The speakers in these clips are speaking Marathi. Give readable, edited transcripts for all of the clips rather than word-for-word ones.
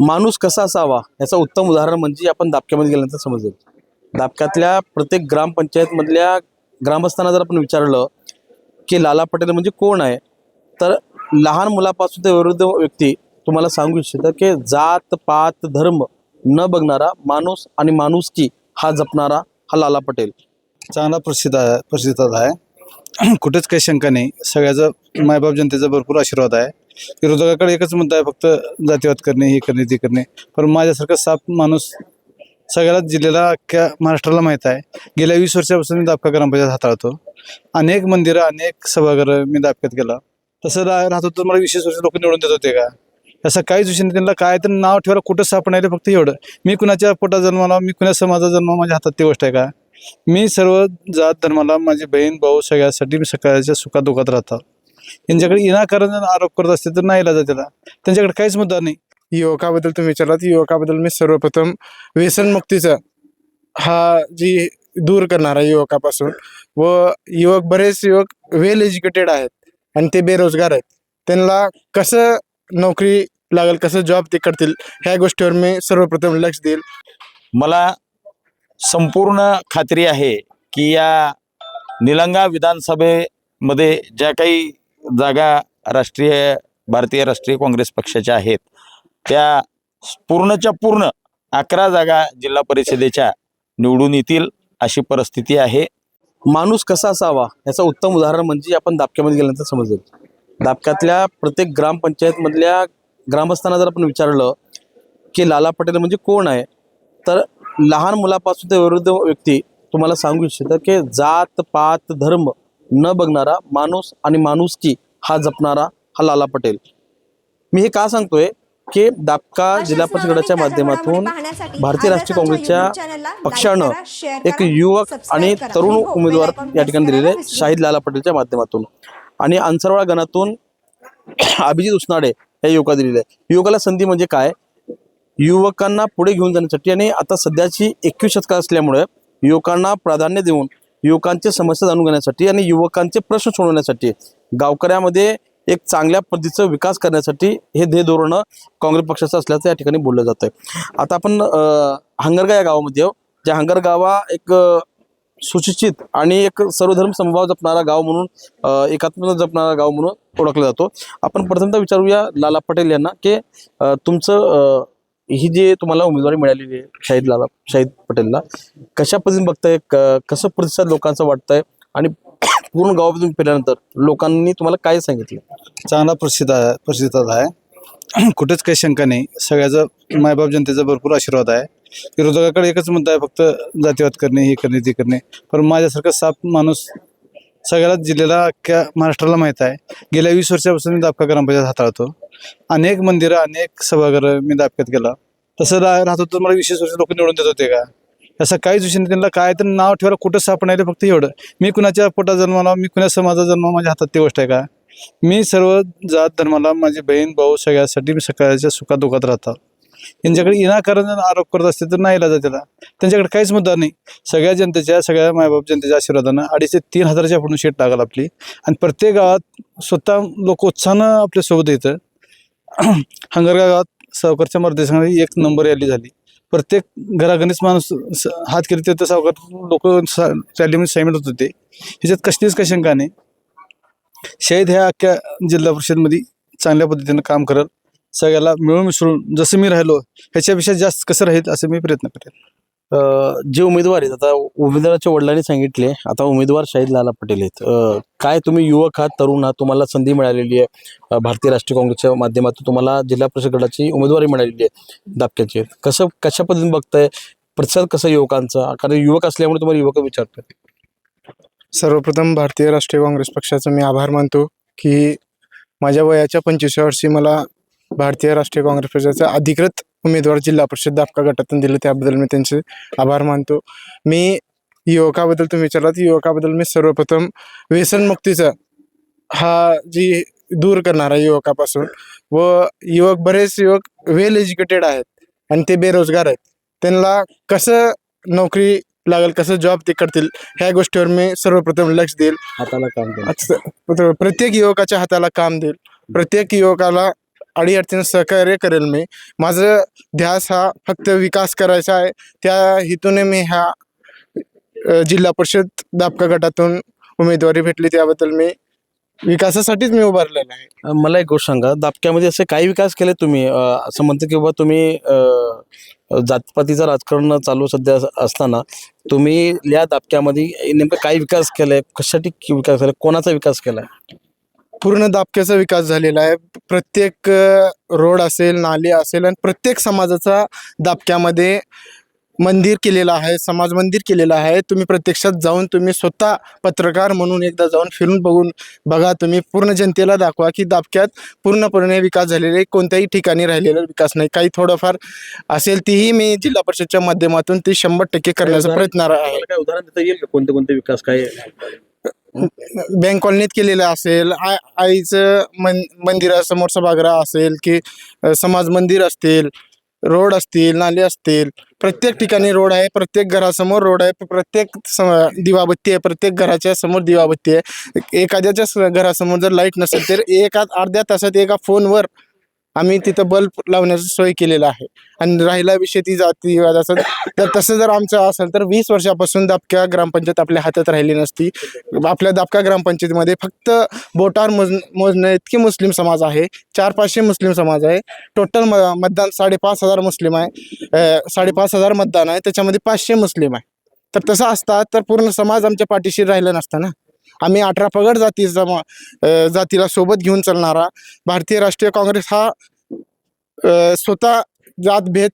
माणूस कसा असावा याचं उत्तम उदाहरण म्हणजे आपण दापक्यामध्ये गेल्यानंतर समजेल. दापक्यातल्या प्रत्येक ग्रामपंचायत मधल्या ग्रामस्थांना जर आपण विचारलं की लाला पटेल म्हणजे कोण आहे, तर लहान मुलापासून ते वृद्ध व्यक्ती तुम्हाला सांगू इच्छितं की जात पात धर्म न बघणारा माणूस आणि माणुसकी हा जपणारा हा लाला पटेल. चांगला प्रसिद्ध आहे. कुठेच काही शंका नाही. सगळ्याचा मायबाप जनतेचा भरपूर आशीर्वाद आहे. विरोधकाकडे एकच मुद्दा आहे, फक्त जातीवाद करणे, हे करणे, ते करणे. पण माझ्यासारखा साफ माणूस सगळ्याच जिल्ह्याला, अख्ख्या महाराष्ट्राला माहीत आहे. गेल्या 20 वर्षापासून मी दापका ग्रामपंचायत हाताळतो. अनेक मंदिरं, अनेक सभागृह मी दापक्यात गेला. तसं राहत होतं. मला 20 वर्ष लोक निवडून देत होते का? असं काहीच विषय नाही. त्यांना काय तर नाव ठेवायला कुठं सापडायला, फक्त एवढं. मी कुणाच्या पोटात जन्माला, मी कुणा समाजाचा जन्म, माझ्या हातात ती गोष्ट आहे का? मी सर्व जात धर्माला, माझी बहीण भाऊ सगळ्यासाठी मी सकाळच्या सुखात दुखात राहतात. यांच्याकडे विनाकारण आरोप करत असते तर नाही इलाज त्याला. त्यांच्याकडे काहीच मुद्दा नाही. युवकाबद्दल तुम्ही विचारलात. युवकाबद्दल मी सर्वप्रथम व्यसनमुक्तीचा हा जी दूर करणारा युवकापासून, व बरेच युवक वेल एज्युकेटेड आहेत आणि ते बेरोजगार आहेत. त्यांना कसं नोकरी लागेल, कसं जॉब ते करतील, ह्या गोष्टीवर मी सर्वप्रथम लक्ष देईल. मला संपूर्ण खात्री आहे की या निलंगा विधानसभेमध्ये ज्या काही जागा भारतीय राष्ट्रीय काँग्रेस पक्षाच्या आहेत, त्या पूर्णच्या पूर्ण 11 जागा जिल्हा परिषदेच्या निवडून येतील अशी परिस्थिती आहे. माणूस कसा असावा याचं उत्तम उदाहरण म्हणजे आपण दापक्यामध्ये गेल्यानंतर समजेल. दापक्यातल्या प्रत्येक ग्रामपंचायत मधल्या ग्रामस्थांना जर आपण विचारलं की लाला पटेल म्हणजे कोण आहे, तर लहान मुलापासून ते वृद्ध व्यक्ती तुम्हाला सांगू इच्छितं की जात पात धर्म न बघणारा माणूस आणि माणुसकी हा जपणारा हा लाला पटेल. मी हे का सांगतोय की दापका जिल्हा परिषद गटाच्या माध्यमातून भारतीय राष्ट्रीय काँग्रेसच्या पक्षानं एक युवक आणि तरुण उमेदवार या ठिकाणी दिलेले शाहिद लाला पटेलच्या माध्यमातून, आणि अंसरवाडा गणातून अभिजित उसनाडे या युवका दिलेले आहे. युवकाला संधी म्हणजे काय, युवकांना पुढे घेऊन जाण्यासाठी आणि आता सध्याची 21 शतक असल्यामुळे युवकांना प्राधान्य देऊन युवकांचे समस्या जाणून घेण्यासाठी आणि युवकांचे प्रश्न सोडवण्यासाठी, गावकऱ्यामध्ये एक चांगल्या पद्धतीचा विकास करण्यासाठी हे ध्येय धोरण काँग्रेस पक्षाचं असल्याचं या ठिकाणी बोललं जातं. आता आपण हंगरगा या गावामध्ये आहोत. ज्या हंगरगावा एक सुशिक्षित आणि एक सर्वधर्म समभाव जपणारा गाव म्हणून, एकात्मता जपणारा गाव म्हणून ओळखला जातो. आपण प्रथमतः विचारूया लाला पटेल यांना की तुमचं ही जी तुम्हाला उमेदवारी मिळालेली आहे शाहिद पटेलला, कशा पद्धतीने बघताय, कसं प्रतिसाद लोकांचा वाटतंय आणि पूर्ण गावातून फिरल्यानंतर लोकांनी तुम्हाला काय सांगितलं? चांगला प्रसिद्ध आहे. कुठेच काही शंका नाही. सगळ्याचा मायबाप जनतेचा भरपूर आशीर्वाद आहे. विरोधकाकडे एकच मुद्दा आहे, फक्त जातीवाद करणे, हे करणे, ते करणे. पण माझ्यासारखा साफ माणूस सगळ्याच जिल्ह्याला, अख्ख्या महाराष्ट्राला माहीत आहे. गेल्या 20 वर्षापासून मी दापका ग्रामपंचायत हाताळतो. अनेक मंदिरं, अनेक सभागृह मी दापक्यात गेला. तसं राहत होतं. मला 20 वर्ष लोक निवडून देत होते का? असं काहीच विषय नाही. त्यांना काय तर नाव ठेवायला कुठं सापडायला, फक्त एवढं. मी कुणाच्या पोटात जन्माला, मी कुणा समाजाचा जन्म, माझ्या हातात ती गोष्ट आहे का? मी सर्व जात धर्माला, माझी बहीण भाऊ सगळ्यासाठी मी सकाळच्या सुखात दुखात राहतात. यांच्याकडे विनाकारण आरोप करत असते तर नाही इलाज त्याला. त्यांच्याकडे काहीच मुद्दा नाही. सगळ्या जनतेच्या, सगळ्या मायबाप जनतेच्या आशीर्वादानं 2,500 ते 3,000च्या पुढून शेट टाकाल आपली, आणि प्रत्येक गावात स्वतः लोक उत्साहानं आपल्या सोबत येतं. हंगरगा गावात सावकारच्या मतदारसंघात 1 नंबर रॅली झाली. प्रत्येक घराघणीच माणूस हात केले तर सावकार लोक रॅलीमध्ये सामील होत होते. ह्याच्यात कसलीच काही शंका नाही. शाहिद ह्या अख्ख्या जिल्हा परिषदमध्ये चांगल्या पद्धतीनं काम करत, सगळ्याला मिळून मिसळून जसं मी राहिलो ह्याच्यापेक्षा जास्त कसं राहील असं मी प्रयत्न करेन. जे उमेदवार आहेत, आता उमेदवाराच्या वडिलांनी सांगितले, आता उमेदवार शाहिद लाला पटेल आहेत. काय तुम्ही युवक आहात, तरुण आहात, तुम्हाला संधी मिळालेली आहे, भारतीय राष्ट्रीय काँग्रेसच्या माध्यमातून तुम्हाला जिल्हा परिषद गटाची उमेदवारी मिळालेली आहे दापक्याची. कशा पद्धतीने बघताय, प्रतिसाद कसा युवकांचा, कारण युवक असल्यामुळे तुम्हाला युवक विचारतात. सर्वप्रथम भारतीय राष्ट्रीय काँग्रेस पक्षाचा मी आभार मानतो की माझ्या वयाच्या 25व्या वर्षी मला भारतीय राष्ट्रीय काँग्रेस पक्षाचा अधिकृत उमेदवार जिल्हा परिषद दापका गटातून दिलं, त्याबद्दल मी त्यांचे आभार मानतो. मी युवकाबद्दल तुम्ही विचारलात. युवकाबद्दल मी सर्वप्रथम व्यसनमुक्तीचा हा जी दूर करणारा युवकापासून, व बरेच युवक वेल एज्युकेटेड आहेत आणि ते बेरोजगार आहेत. त्यांना कसं नोकरी लागेल, कसं जॉब ते करतील, ह्या गोष्टीवर मी सर्वप्रथम लक्ष देईल. हाताला काम प्रत्येक युवकाच्या हाताला काम देईल. प्रत्येक युवकाला अडीअडचणी सहकार्य करेल मी. माझं ध्यास हा फक्त विकास करायचा आहे. त्या हेतूने मी ह्या जिल्हा परिषद दापका गटातून उमेदवारी भेटली, त्याबद्दल मी विकासासाठीच मी उभारलेला आहे. मला एक गोष्ट सांगा, दापक्यामध्ये असे काही विकास केले तुम्ही? असं म्हणतं की बाबा तुम्ही जातपातीचं राजकारण चालू सध्या असताना तुम्ही या दापक्यामध्ये नेमकं काय विकास केलाय, कशासाठी विकास केलाय, कोणाचा विकास केलाय? पूर्ण दापक्याचा विकास झालेला आहे. प्रत्येक रोड असेल, नाली असेल, आणि प्रत्येक समाजाचा दापक्यामध्ये मंदिर केलेलं आहे, समाज मंदिर केलेलं आहे. तुम्ही प्रत्यक्षात जाऊन तुम्ही स्वतः पत्रकार म्हणून एकदा जाऊन फिरून बघा. तुम्ही पूर्ण जनतेला दाखवा की दापक्यात पूर्णपणे विकास झालेला आहे. कोणत्याही ठिकाणी राहिलेला विकास नाही. काही थोडंफार असेल तीही मी जिल्हा परिषदच्या माध्यमातून ती 100% करण्याचा प्रयत्न आहे. काय उदाहरण देता येईल का? कोणते कोणते विकास काय? बँक कॉलनीत केलेलं असेल, आईचं मंदिरासमोर सभागृह असेल, की समाज मंदिर असतील, रोड असतील, नाले असतील. प्रत्येक ठिकाणी रोड आहे, प्रत्येक घरासमोर रोड आहे, प्रत्येक दिवाबत्ती आहे, प्रत्येक घराच्या समोर दिवाबत्ती आहे. एखाद्याच्या घरासमोर जर लाईट नसेल तर अर्ध्या तासात एका फोनवर आम्ही तिथं बल्ब लावण्याची सोय केलेला आहे. आणि राहिला विषय ती जातीवादाचा, तर तसं जर आमचं असेल तर 20 वर्षापासून दापक्या ग्रामपंचायत आपल्या हातात राहिली नसती. आपल्या दापका ग्रामपंचायतीमध्ये फक्त बोटावर मोजण्या इतकी मुस्लिम समाज आहे. 400-500 मुस्लिम समाज आहे. टोटल मतदान 5,500 मुस्लिम आहे. 5,500 मतदान आहे, त्याच्यामध्ये 500 मुस्लिम आहे. तर तसं असता तर पूर्ण समाज आमच्या पाठीशी राहिला नसता ना. आम्ही 18 पगड जातीला सोबत घेऊन चालणारा भारतीय राष्ट्रीय काँग्रेस हा स्वतः जातभेद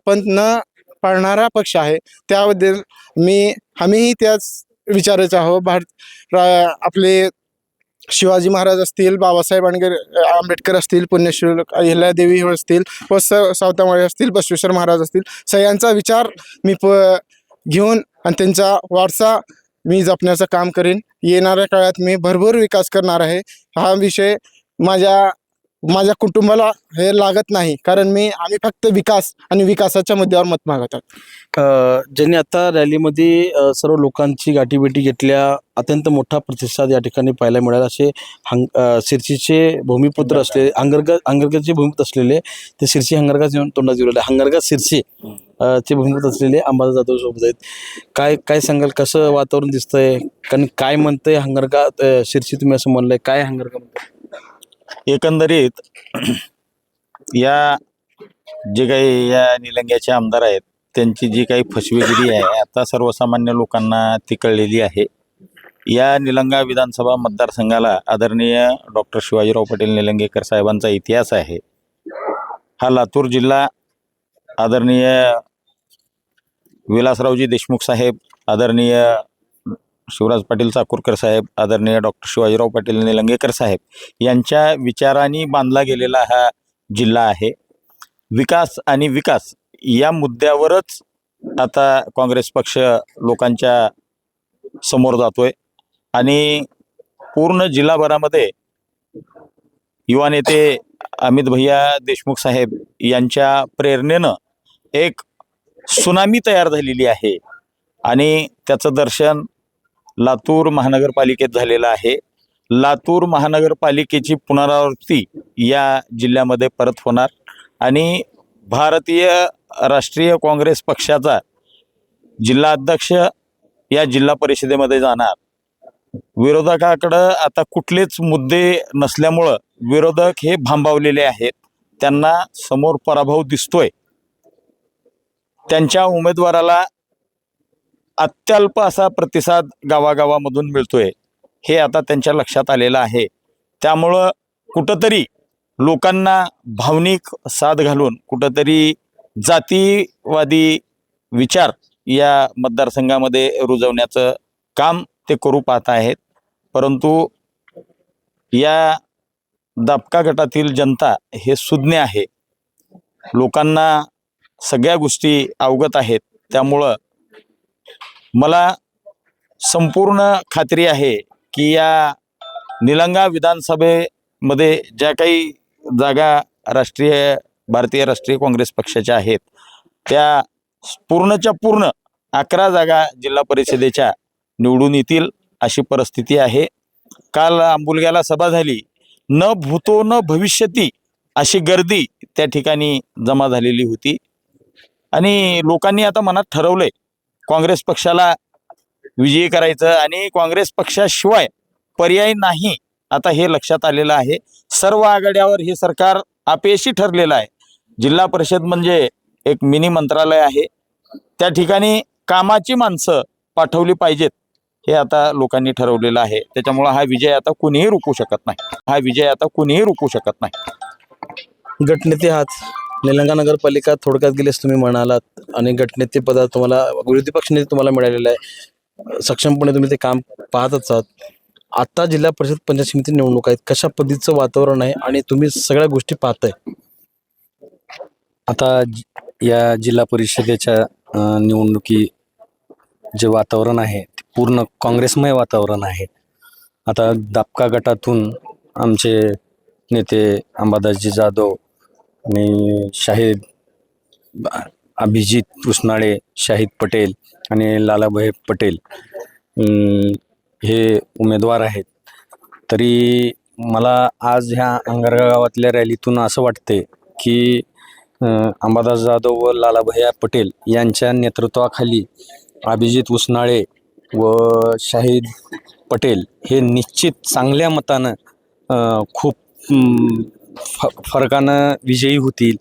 पंथ न पाळणारा पक्ष आहे. त्याबद्दल आम्हीही त्याच विचारायचं आहोत. आपले शिवाजी महाराज असतील, बाबासाहेब आंबेडकर असतील, पुण्यश्री अहिल्यादेवी असतील, व सावतामाळी असतील, बसवेश्वर महाराज असतील, सगळ्यांचा विचार मी घेऊन आणि त्यांचा वारसा मी जपण्याचं काम करेन. येणाऱ्या काळात मी भरपूर विकास करणार आहे. हा विषय माझ्या कुटुंबाला हे लागत नाही, कारण आम्ही फक्त विकास आणि विकासाच्या मुद्द्यावर मत मागत आहोत. ज्यांनी आता रॅलीमध्ये सर्व लोकांची गाठीभेटी घेतल्या, अत्यंत मोठा प्रतिसाद या ठिकाणी पाहायला मिळाला. असे सिरसीचे भूमिपुत्र असलेले, हंगरगाचे भूमिपुत्र असलेले ते सिरसी हंगरगाच येऊन तोंडात जिरवले. हंगरगा सिरसी चे भूमिपुत्र असलेले अंबादास जाधव सोबत आहेत. काय सांगाल, कसं वातावरण दिसतंय? कारण काय म्हणतंय हंगरगा सिरसी, तुम्ही असं म्हणलंय, काय हंगरगा म्हणतंय? एकंदरीत या जे काही या निलंग्याचे आमदार आहेत त्यांची जी काही फसवेगिरी आहे आता सर्वसामान्य लोकांना ती कळलेली आहे. या निलंगा विधानसभा मतदारसंघाला आदरणीय डॉक्टर शिवाजीराव पाटील निलंगेकर साहेबांचा इतिहास आहे. हा लातूर जिल्हा आदरणीय विलासरावजी देशमुख साहेब, आदरणीय शिवराज पाटील चाकूरकर साहेब, आदरणीय डॉक्टर शिवाजीराव पाटील निलंगेकर साहेब यांच्या विचारांनी बांधला गेलेला हा जिल्हा आहे. विकास आणि विकास या मुद्द्यावरच आता काँग्रेस पक्ष लोकांच्या समोर जातोय आणि पूर्ण जिल्हाभरामध्ये युवा नेते अमित भैया देशमुख साहेब यांच्या प्रेरणेनं एक सुनामी तयार झालेली आहे आणि त्याचं दर्शन लातूर महानगरपालिकेत झालेलं आहे. लातूर महानगरपालिकेची पुनरावृत्ती या जिल्ह्यामध्ये परत होणार आणि भारतीय राष्ट्रीय काँग्रेस पक्षाचा जिल्हा अध्यक्ष या जिल्हा परिषदेमध्ये जाणार. विरोधकाकडं आता कुठलेच मुद्दे नसल्यामुळं विरोधक हे भांबावलेले आहेत. त्यांना समोर पराभव दिसतोय. त्यांच्या उमेदवाराला अत्यल्प असा प्रतिसाद गावागावामधून मिळतोय, हे आता त्यांच्या लक्षात आलेलं आहे. त्यामुळं कुठंतरी लोकांना भावनिक साथ घालून कुठंतरी जातीवादी विचार या मतदारसंघामध्ये रुजवण्याचं काम ते करू पाहत आहेत. परंतु या दापका गटातील जनता हे सुज्ञ आहे. लोकांना सगळ्या गोष्टी अवगत आहेत. त्यामुळं मला संपूर्ण खात्री आहे की या निलंगा विधानसभेमध्ये ज्या काही जागा भारतीय राष्ट्रीय काँग्रेस पक्षाच्या आहेत त्या पूर्णच्या पूर्ण 11 जागा जिल्हा परिषदेच्या निवडून येतील अशी परिस्थिती आहे. काल आंबुलग्याला सभा झाली. न भूतो न भविष्यती अशी गर्दी त्या ठिकाणी जमा झालेली होती आणि लोकांनी आता मनात ठरवलंय काँग्रेस पक्षाला विजयी करायचं आणि काँग्रेस पक्षाशिवाय पर्याय नाही आता हे लक्षात आलेलं आहे. सर्व आघाड्यावर हे सरकार अपयशी ठरलेलं आहे. जिल्हा परिषद म्हणजे एक मिनी मंत्रालय आहे. त्या ठिकाणी कामाची माणसं पाठवली पाहिजेत हे आता लोकांनी ठरवलेलं आहे. त्याच्यामुळे हा विजय आता कुणीही रोखू शकत नाही. हा विजय आता कुणीही रोखू शकत नाही. गटनेते आहात, निलंगा नगरपालिका थोडक्यात गेलेस तुम्ही म्हणालात आणि गटनेते पदा तुम्हाला विरोधी पक्षनेते तुम्हाला मिळालेलं आहे. सक्षमपणे तुम्ही ते काम पाहतच आहात. आता जिल्हा परिषद पंचायत समिती निवडणूक आहेत, कशा पद्धतीचं वातावरण आहे आणि तुम्ही सगळ्या गोष्टी पाहताय? आता या जिल्हा परिषदेच्या निवडणुकी जे वातावरण आहे ते पूर्ण काँग्रेसमय वातावरण आहे. आता दापका गटातून आमचे नेते अंबादासजी जाधव आणि शाहीद अभिजित कृष्णाळे, शाहीद पटेल आणि लालाभाई पटेल हे उमेदवार आहेत. तरी मला आज ह्या अंगारगा गावातल्या रॅलीतून असं वाटते की अंबादास जाधव व लालाभाई पटेल यांच्या नेतृत्वाखाली अभिजित उसनाळे व शाहीद पटेल हे निश्चित चांगल्या मतानं खूप फरकानं विजयी होतील.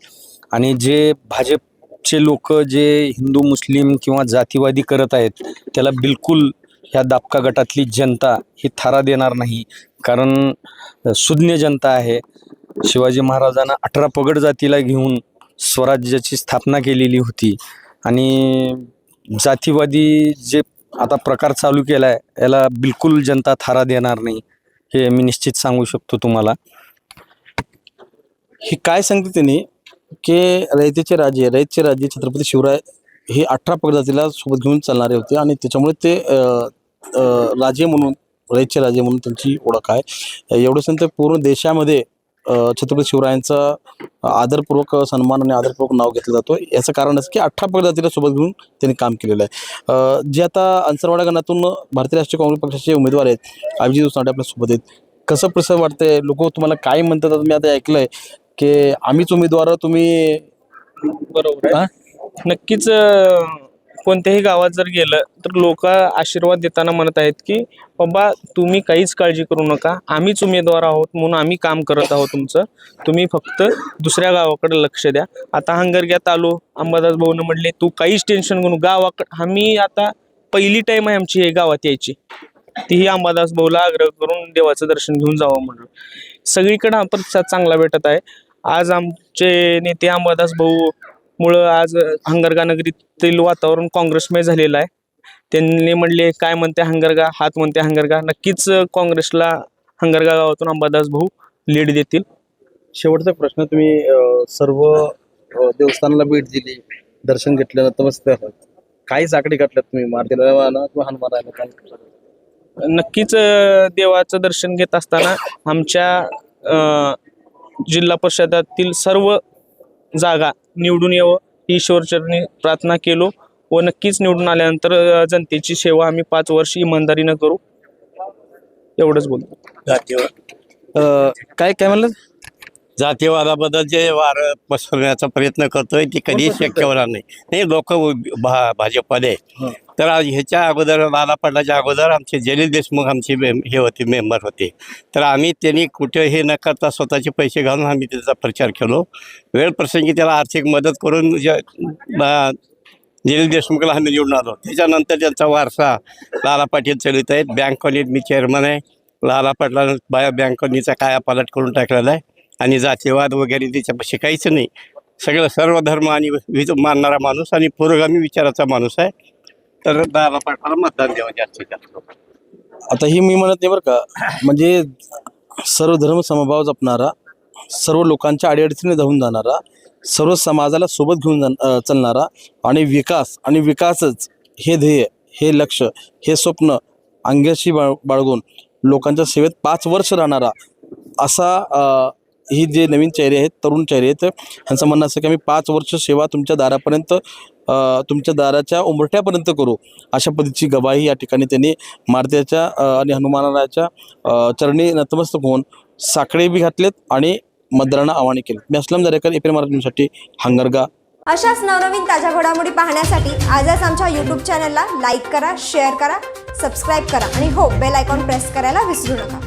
आणि जे भाजपचे लोक जे हिंदू मुस्लिम किंवा जातीवादी करत आहेत त्याला बिलकुल ह्या दापका गटातली जनता ही थारा देणार नाही. कारण सुज्ञ जनता आहे. शिवाजी महाराजांना 18 पगड जातीला घेऊन स्वराज्याची स्थापना केलेली होती आणि जातीवादी जे आता प्रकार चालू केला आहे याला बिलकुल जनता थारा देणार नाही हे मी निश्चित सांगू शकतो तुम्हाला. हे काय सांगते त्यांनी की रयतेचे राजे छत्रपती शिवराय हे 18 पगड जातीला सोबत घेऊन चालणारे होते आणि त्याच्यामुळे ते राजे म्हणून, रयतचे राजे म्हणून त्यांची ओळख आहे. एवढंच नाही तर पूर्ण देशामध्ये छत्रपती शिवरायांचा आदरपूर्वक सन्मान आणि आदरपूर्वक नाव घेतलं जातो. याचं कारण असं की 18 पगड जातीला सोबत घेऊन त्यांनी काम केलेलं आहे. जे आता अंसरवाडा गणातून भारतीय राष्ट्रीय काँग्रेस पक्षाचे उमेदवार आहेत अभिजित उसनाळे आपल्या सोबत आहेत, कसं प्रसन्न वाटतंय? लोक तुम्हाला काय म्हणतात? मी आता ऐकलंय की आम्हीच उमेदवार, तुम्ही बरोबर आहे. नक्कीच कोणत्याही गावात जर गेलं तर लोक आशीर्वाद देताना म्हणत आहेत की बाबा तुम्ही काहीच काळजी करू नका, आम्हीच उमेदवार आहोत म्हणून आम्ही काम करत आहोत तुमचं, तुम्ही फक्त दुसऱ्या गावाकडे लक्ष द्या. आता हंगरग्यात आलो, अंबादास भाऊनं म्हटले तू काहीच टेन्शन घेऊ गावाकडे. आम्ही आता पहिली टाईम आहे आमची हे गावात यायची, तीही अंबादास भाऊला आग्रह करून देवाचं दर्शन घेऊन जावं म्हणून. सगळीकडे हा प्रतिसाद चांगला भेटत आहे. आज आमचे नेते अंबादास भाऊ मुळे आज हंगरगा नगरीतील वातावरण काँग्रेसमय झालेलं आहे. त्यांनी म्हणले काय म्हणते हंगरगा, हात म्हणते हंगरगा. नक्कीच काँग्रेसला हंगरगा गावातून अंबादास भाऊ लीड देतील. शेवटचा प्रश्न, तुम्ही सर्व देवस्थानाला भेट दिली, दर्शन घेतलं, नतमस्तक काही साकडे घातल्यात तुम्ही मारुतीला किंवा हनुमानाला काय? नक्कीच देवाचं दर्शन घेत असताना आमच्या जिल्हा परिषदातील सर्व जागा निवडून यावं ही ईश्वरचरणी प्रार्थना केलो व नक्कीच निवडून आल्यानंतर जनतेची सेवा आम्ही 5 वर्ष इमानदारीनं करू, एवढंच बोलतो. काय काय म्हणलं? जातीवादाबद्दल जे वार पसरवण्याचा प्रयत्न करतोय ते कधीच शक्य होणार नाही. हे लोक भाजपमध्ये तर ह्याच्या अगोदर लाला पडल्याच्या अगोदर आमचे जलील देशमुख आमचे हे होते, मेंबर होते. तर आम्ही त्यांनी कुठे हे न करता स्वतःचे पैसे घालून आम्ही त्याचा प्रचार केलो. वेळ प्रसंगी त्याला आर्थिक मदत करून जलील देशमुखला आम्ही निवडून आलो. त्याच्यानंतर त्यांचा वारसा लाला पाटील चालवत आहेत. बँक कॉलनीत मी चेअरमन आहे. लाला पाटलानं बँक कॉलनीचा कायापालट करून टाकलेला आहे आणि जातीवाद वगैरे त्याच्यापाशी काहीच नाही. सर्व धर्म आणि मानणारा माणूस आणि पुरोगामी विचाराचा माणूस आहे. तर लाला पाटलाला मतदान द्यावं जास्तीत जास्त. आता ही मी म्हणत नाही बरं का, म्हणजे सर्व धर्म समभाव जपणारा, सर्व लोकांच्या अडीअडचणी धावून जाणारा, सर्व समाजाला सोबत घेऊन चालणारा आणि विकासच हे ध्येय, हे लक्ष, हे स्वप्न अंगाशी बाळगून लोकांच्या सेवेत 5 वर्ष राहणारा असा ही जे नवीन चेहरे आहेत, तरुण चेहरे आहेत, ह्यांचं म्हणणं असं की आम्ही 5 वर्ष सेवा तुमच्या दारापर्यंत, तुमच्या दाराच्या उंबरठ्यापर्यंत करू, अशा पद्धतीची गवाही या ठिकाणी त्यांनी मारुतीच्या आणि हनुमानाच्या चरणी नतमस्तक होऊन साकडे बी घातलेत आणि मतदारांना आवाहन केलं. मी असलम दरेकर, एपीएन मराठी न्यूजसाठी हंगरगा. अशाच नवनवीन ताज्या घडामोडी पाहण्यासाठी आजच आमच्या यूट्यूब चॅनलला लाईक करा, शेअर करा, सबस्क्राईब करा आणि हो, बेल आयकॉन प्रेस करायला विसरू नका.